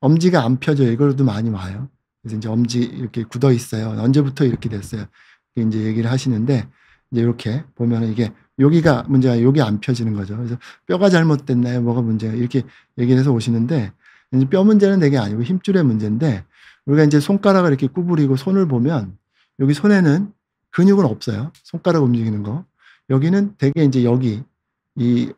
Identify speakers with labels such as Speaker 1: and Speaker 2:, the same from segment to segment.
Speaker 1: 엄지가 안 펴져요. 이걸로도 많이 와요. 그래서 이제 엄지 이렇게 굳어 있어요. 언제부터 이렇게 됐어요. 이제 얘기를 하시는데 이제 이렇게 보면은 이게 여기가 문제가 여기 안 펴지는 거죠. 그래서 뼈가 잘못됐나요? 뭐가 문제가 이렇게 얘기를 해서 오시는데 이제 뼈 문제는 되게 아니고 힘줄의 문제인데 우리가 이제 손가락을 이렇게 구부리고 손을 보면 여기 손에는 근육은 없어요. 손가락 움직이는 거. 여기는 되게 이제 여기 이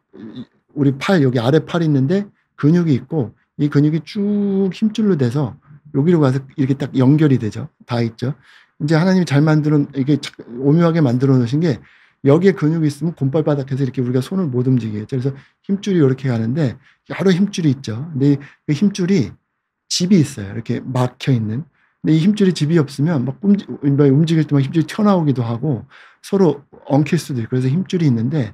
Speaker 1: 우리 팔 여기 아래 팔이 있는데 근육이 있고 이 근육이 쭉 힘줄로 돼서 여기로 가서 이렇게 딱 연결이 되죠. 다 있죠. 이제 하나님이 잘 만들어 이게 오묘하게 만들어 놓으신 게 여기에 근육이 있으면 곰발바닥에서 이렇게 우리가 손을 못 움직이겠죠. 그래서 힘줄이 이렇게 가는데 여러 힘줄이 있죠. 근데 그 힘줄이 집이 있어요. 이렇게 막혀 있는. 근데 이 힘줄이 집이 없으면 막 움직일 때 막 힘줄이 튀어나오기도 하고 서로 엉킬 수도 있고 그래서 힘줄이 있는데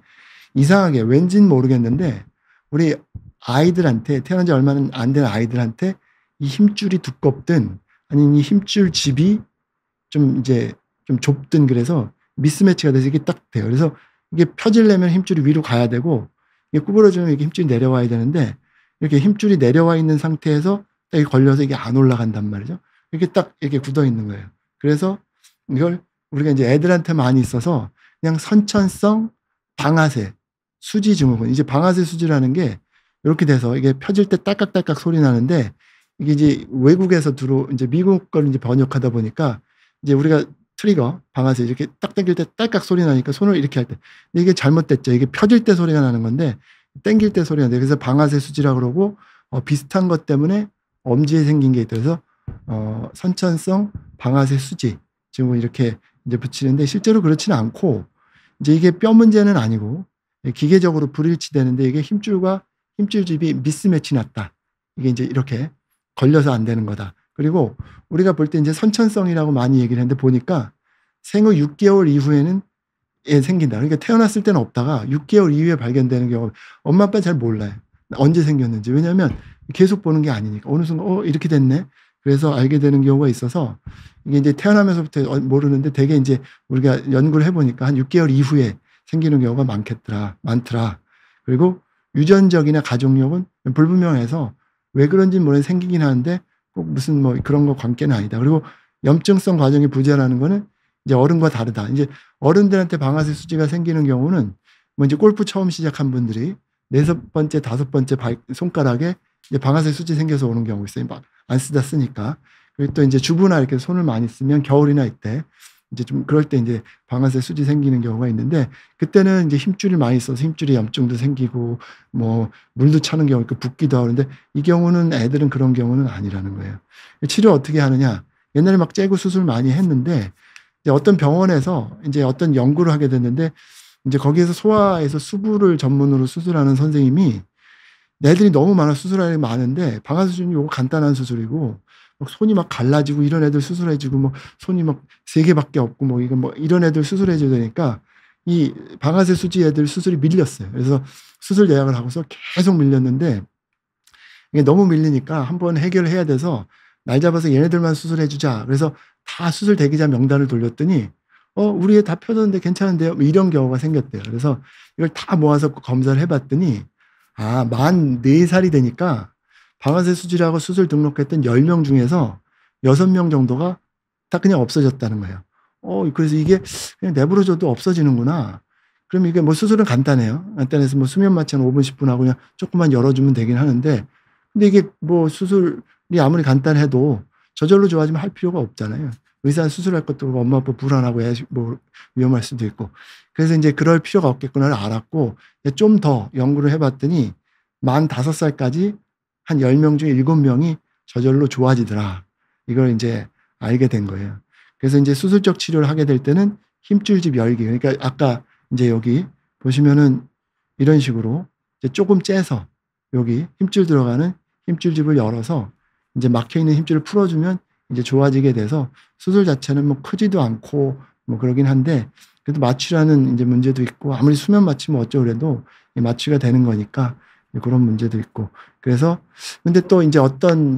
Speaker 1: 이상하게 왠지는 모르겠는데 우리 아이들한테 태어난 지 얼마 안 된 아이들한테 이 힘줄이 두껍든 아니면 이 힘줄 집이 좀 이제 좀 좁든 그래서 미스매치가 돼서 이게 딱 돼요. 그래서 이게 펴지려면 힘줄이 위로 가야 되고 이게 구부러지면 이게 힘줄이 내려와야 되는데 이렇게 힘줄이 내려와 있는 상태에서 딱 걸려서 이게 안 올라간단 말이죠. 이렇게 딱 이렇게 굳어 있는 거예요. 그래서 이걸 우리가 이제 애들한테 많이 있어서 그냥 선천성 방아쇠 수지 증후군. 이제 방아쇠 수지라는 게 이렇게 돼서 이게 펴질 때 딸깍딸깍 소리 나는데 이게 이제 외국에서 이제 미국 걸 이제 번역하다 보니까 이제 우리가 트리거 방아쇠 이렇게 딱 당길 때 딸깍 소리 나니까 손을 이렇게 할 때 이게 잘못됐죠. 이게 펴질 때 소리가 나는 건데 당길 때 소리가 나요. 그래서 방아쇠 수지라 그러고 비슷한 것 때문에 엄지에 생긴 게 있다. 그래서 선천성 방아쇠 수지 지금 이렇게 이제 붙이는데 실제로 그렇지는 않고 이제 이게 뼈 문제는 아니고 기계적으로 불일치되는데 이게 힘줄과 힘줄집이 미스매치 났다. 이게 이제 이렇게 걸려서 안 되는 거다. 그리고 우리가 볼 때 이제 선천성이라고 많이 얘기를 했는데 보니까 생후 6개월 이후에는 생긴다. 그러니까 태어났을 때는 없다가 6개월 이후에 발견되는 경우 엄마 아빠는 잘 몰라요. 언제 생겼는지. 왜냐하면 계속 보는 게 아니니까. 어느 순간 이렇게 됐네. 그래서 알게 되는 경우가 있어서 이게 이제 태어나면서부터 모르는데 되게 이제 우리가 연구를 해보니까 한 6개월 이후에 생기는 경우가 많더라. 그리고 유전적이나 가족력은 불분명해서 왜 그런지 모르겠는데 생기긴 하는데 꼭 무슨 뭐 그런 거 관계는 아니다. 그리고 염증성 과정이 부재라는 거는 이제 어른과 다르다. 이제 어른들한테 방아쇠 수지가 생기는 경우는 뭐 이제 골프 처음 시작한 분들이 4번째, 5번째 손가락에 이제 방아쇠 수지 생겨서 오는 경우 있어요. 막 안 쓰다 쓰니까. 그리고 또 이제 주부나 이렇게 손을 많이 쓰면 겨울이나 이때 이제 좀 그럴 때 이제 방아쇠 수지 생기는 경우가 있는데 그때는 이제 힘줄이 많이 써서 힘줄이 염증도 생기고 뭐 물도 차는 경우 있고 붓기도 하고 그런데 이 경우는 애들은 그런 경우는 아니라는 거예요. 치료 어떻게 하느냐? 옛날에 막 째고 수술 많이 했는데 이제 어떤 병원에서 이제 어떤 연구를 하게 됐는데 이제 거기에서 소아에서 수부를 전문으로 수술하는 선생님이 애들이 너무 많아 수술할 일이 많은데 방아쇠 수술이 이거 간단한 수술이고 막 손이 막 갈라지고 이런 애들 수술해주고 뭐 손이 막 3개밖에 없고 뭐 이거 뭐 이런 애들 수술해줘야 되니까 이 방아쇠 수지 애들 수술이 밀렸어요. 그래서 수술 예약을 하고서 계속 밀렸는데 이게 너무 밀리니까 한번 해결해야 돼서 날 잡아서 얘네들만 수술해주자. 그래서 다 수술 대기자 명단을 돌렸더니 우리 애 다 펴졌는데 괜찮은데요? 뭐 이런 경우가 생겼대요. 그래서 이걸 다 모아서 검사를 해봤더니 만 4살이 되니까 방아쇠 수지라고 수술 등록했던 10명 중에서 6명 정도가 다 그냥 없어졌다는 거예요. 그래서 이게 그냥 내버려줘도 없어지는구나. 그럼 이게 뭐 수술은 간단해요. 간단해서 뭐 수면 마취 한 5분, 10분 하고 그냥 조금만 열어주면 되긴 하는데 근데 이게 뭐 수술이 아무리 간단해도 저절로 좋아지면 할 필요가 없잖아요. 의사는 수술할 것도 그렇고 엄마 아빠 불안하고 뭐 위험할 수도 있고. 그래서 이제 그럴 필요가 없겠구나를 알았고 좀 더 연구를 해봤더니 만 5살까지 한 10명 중에 7명이 저절로 좋아지더라. 이걸 이제 알게 된 거예요. 그래서 이제 수술적 치료를 하게 될 때는 힘줄집 열기. 그러니까 아까 이제 여기 보시면은 이런 식으로 이제 조금 째서 여기 힘줄 들어가는 힘줄집을 열어서 이제 막혀 있는 힘줄을 풀어주면 이제 좋아지게 돼서 수술 자체는 뭐 크지도 않고 뭐 그러긴 한데 그래도 마취라는 이제 문제도 있고 아무리 수면 마취면 어쩌고 그래도 마취가 되는 거니까 그런 문제도 있고 그래서 근데 또 이제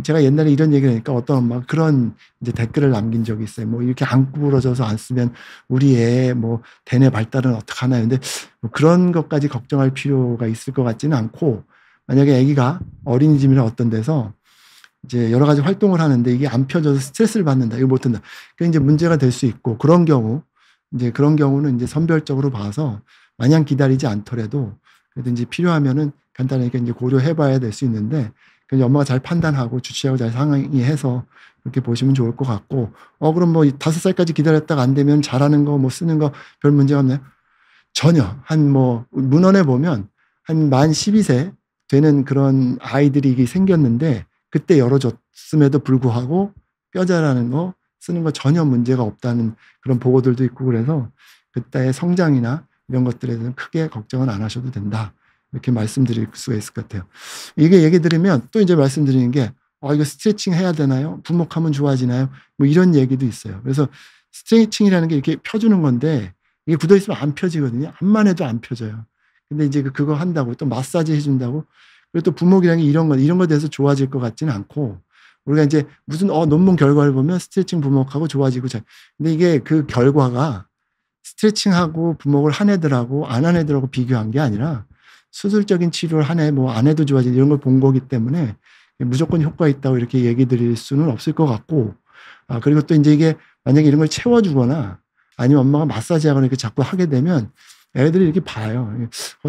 Speaker 1: 제가 옛날에 이런 얘기를 하니까 어떤 엄마가 그런 이제 댓글을 남긴 적이 있어요. 뭐 이렇게 안 구부러져서 안 쓰면 우리 애 뭐 대뇌 발달은 어떡하나요? 근데 뭐 그런 것까지 걱정할 필요가 있을 것 같지는 않고 만약에 아기가 어린이집이나 어떤 데서 이제 여러 가지 활동을 하는데 이게 안 펴져서 스트레스를 받는다. 이거 못 한다. 그게 이제 문제가 될 수 있고 그런 경우는 이제 선별적으로 봐서 마냥 기다리지 않더라도 그래도 이제 필요하면은 간단하게 이제 고려해 봐야 될 수 있는데 그냥 엄마가 잘 판단하고 주치하고 잘 상의해서 그렇게 보시면 좋을 것 같고 그럼 뭐 5살까지 기다렸다가 안 되면 잘하는 거 뭐 쓰는 거 별 문제가 없나요? 전혀. 문헌에 보면 한 만 12세 되는 그런 아이들이 이게 생겼는데 그때 열어줬음에도 불구하고 뼈 자라는 거 쓰는 거 전혀 문제가 없다는 그런 보고들도 있고 그래서 그때의 성장이나 이런 것들에 대해서는 크게 걱정은 안 하셔도 된다. 이렇게 말씀드릴 수가 있을 것 같아요. 이게 얘기 들으면 또 이제 말씀드리는 게 이거 스트레칭 해야 되나요? 부목하면 좋아지나요? 뭐 이런 얘기도 있어요. 그래서 스트레칭이라는 게 이렇게 펴주는 건데 이게 굳어 있으면 안 펴지거든요. 암만 해도 안 펴져요. 근데 이제 그거 한다고 또 마사지 해준다고 그리고 또 부목이라는 게 이런 거 돼서 좋아질 것 같지는 않고 우리가 이제 무슨 논문 결과를 보면 스트레칭 부목하고 좋아지고 근데 이게 그 결과가 스트레칭하고 부목을 한 애들하고 안 한 애들하고 비교한 게 아니라 수술적인 치료를 한 애 뭐 안 해도 좋아지는 이런 걸 본 거기 때문에 무조건 효과 있다고 이렇게 얘기 드릴 수는 없을 것 같고 그리고 또 이제 이게 만약에 이런 걸 채워주거나 아니면 엄마가 마사지 하거나 이렇게 자꾸 하게 되면 애들이 이렇게 봐요.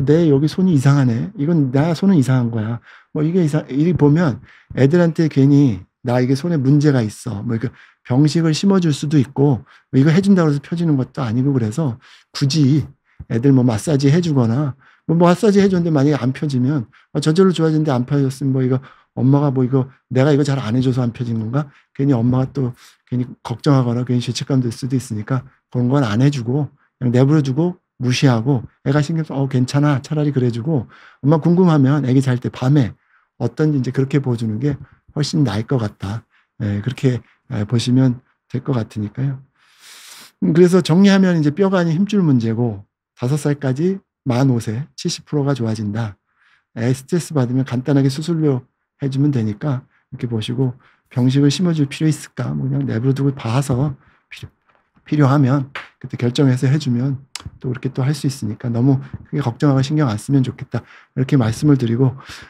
Speaker 1: 내 여기 손이 이상하네. 이건 나 손은 이상한 거야. 뭐 이렇게 보면 애들한테 괜히 나 이게 손에 문제가 있어. 뭐 이렇게 병식을 심어줄 수도 있고 뭐 이거 해준다고 해서 펴지는 것도 아니고 그래서 굳이 애들 뭐 마사지 해주거나 뭐 마사지 해줬는데 만약에 안 펴지면 저절로 좋아지는데 안 펴졌으면 뭐 이거 엄마가 뭐 이거 내가 이거 잘 안 해줘서 안 펴진 건가? 괜히 엄마가 또 괜히 걱정하거나 괜히 죄책감 들 수도 있으니까 그런 건 안 해주고 그냥 내버려두고 무시하고 애가 신경 써 괜찮아 차라리 그래주고 엄마 궁금하면 애기 잘 때 밤에 어떤지 이제 그렇게 보여주는 게 훨씬 나을 것 같다. 그렇게 보시면 될 것 같으니까요. 그래서 정리하면 이제 뼈가 아닌 힘줄 문제고 5살까지 만 5세 70%가 좋아진다. 애 스트레스 받으면 간단하게 수술료 해주면 되니까 이렇게 보시고 병식을 심어줄 필요 있을까? 뭐 그냥 내버려두고 봐서 필요하면 그때 결정해서 해주면 또 그렇게 또 할 수 있으니까 너무 크게 걱정하고 신경 안 쓰면 좋겠다. 이렇게 말씀을 드리고